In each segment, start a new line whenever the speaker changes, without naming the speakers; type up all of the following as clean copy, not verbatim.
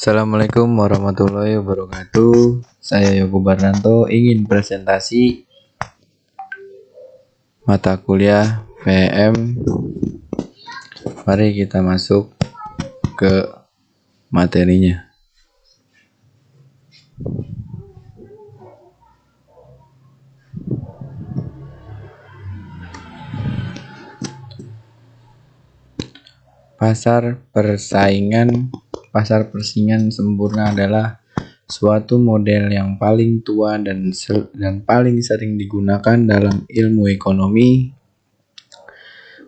Assalamualaikum warahmatullahi wabarakatuh. Saya Yogo Barnanto ingin presentasi mata kuliah PM. Mari kita masuk ke materinya. Pasar persaingan sempurna adalah suatu model yang paling tua dan paling sering digunakan dalam ilmu ekonomi.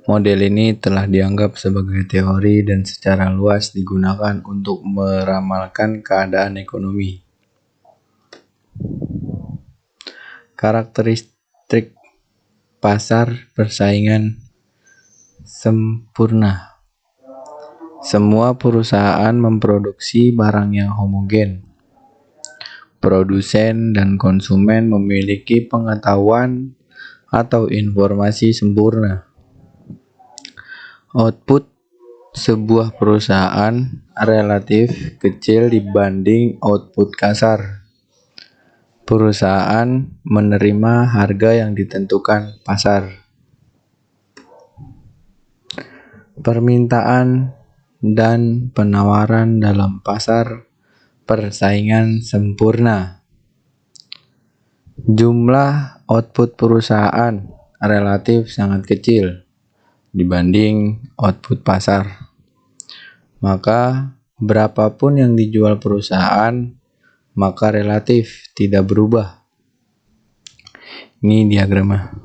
Model ini telah dianggap sebagai teori dan secara luas digunakan untuk meramalkan keadaan ekonomi. Karakteristik pasar persaingan sempurna. Semua perusahaan memproduksi barang yang homogen. Produsen dan konsumen memiliki pengetahuan atau informasi sempurna. Output sebuah perusahaan relatif kecil dibanding output kasar. Perusahaan menerima harga yang ditentukan pasar. Permintaan dan penawaran dalam pasar persaingan sempurna. Jumlah output perusahaan relatif sangat kecil dibanding output pasar. Maka berapapun yang dijual perusahaan, maka relatif tidak berubah. Ini diagramnya.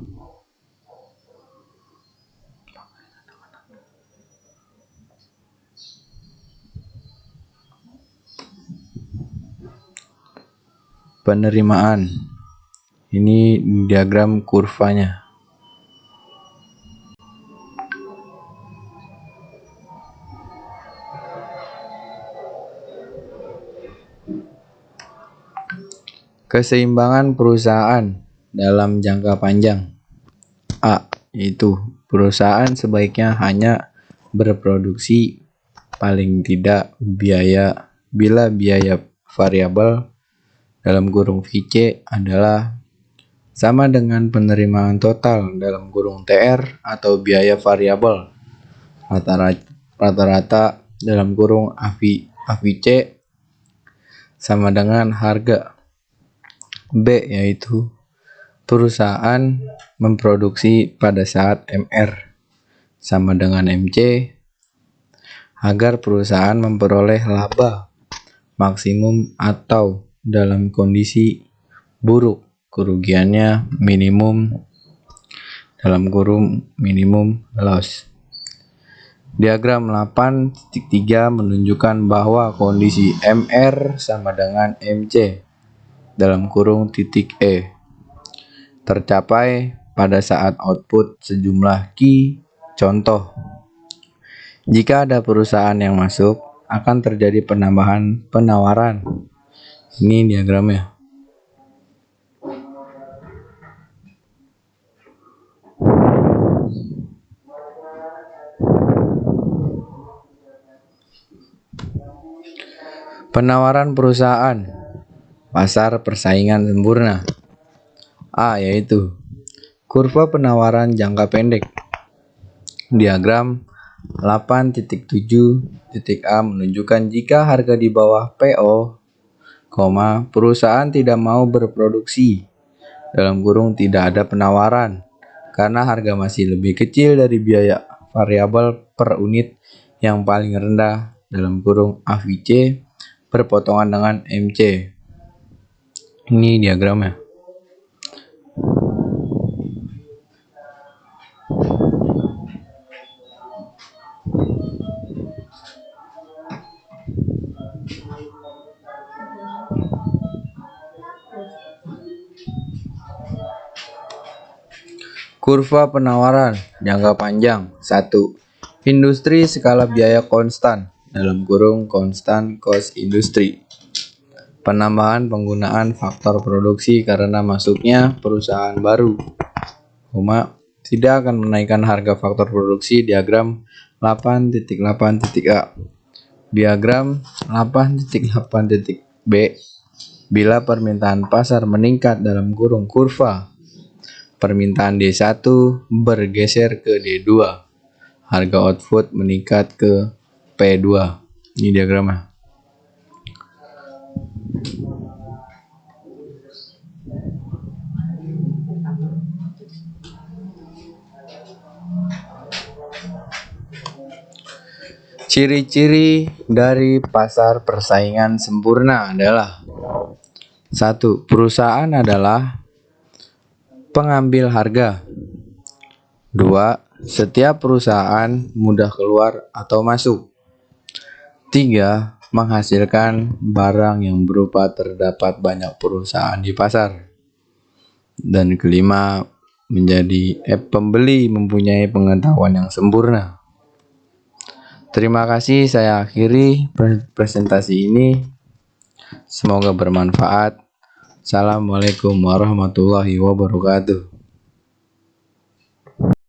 Penerimaan. Ini diagram kurvanya. Keseimbangan perusahaan dalam jangka panjang. A. Yaitu perusahaan sebaiknya hanya berproduksi paling tidak bila biaya variabel dalam kurung VC adalah sama dengan penerimaan total dalam kurung TR atau biaya variabel rata-rata dalam kurung AVC sama dengan harga. B. Yaitu perusahaan memproduksi pada saat MR sama dengan MC agar perusahaan memperoleh laba maksimum atau dalam kondisi buruk kerugiannya minimum dalam kurung minimum loss. Diagram 8.3 menunjukkan bahwa kondisi MR sama dengan MC dalam kurung titik E tercapai pada saat output sejumlah Q. Contoh, jika ada perusahaan yang masuk, akan terjadi penambahan penawaran. Ini diagramnya. Penawaran perusahaan pasar persaingan sempurna. A. Yaitu kurva penawaran jangka pendek. Diagram 8.7.A menunjukkan jika harga di bawah PO, perusahaan tidak mau berproduksi dalam kurung tidak ada penawaran karena harga masih lebih kecil dari biaya variabel per unit yang paling rendah dalam kurung AVC berpotongan dengan MC. Ini diagramnya. Kurva penawaran jangka panjang. 1. Industri skala biaya konstan dalam kurung constant cost industry. Penambahan penggunaan faktor produksi karena masuknya perusahaan baru, tidak akan menaikkan harga faktor produksi. Diagram 8.8.A. Diagram 8.8.b. Bila permintaan pasar meningkat dalam kurung kurva, permintaan D1 bergeser ke D2. Harga output meningkat ke P2. Ini diagramnya. Ciri-ciri dari pasar persaingan sempurna adalah: 1. Perusahaan adalah pengambil harga. 2. Setiap perusahaan mudah keluar atau masuk. 3. Menghasilkan barang yang berupa terdapat banyak perusahaan di pasar. Dan kelima, pembeli mempunyai pengetahuan yang sempurna. Terima kasih, saya akhiri presentasi ini. Semoga bermanfaat. Assalamualaikum warahmatullahi wabarakatuh.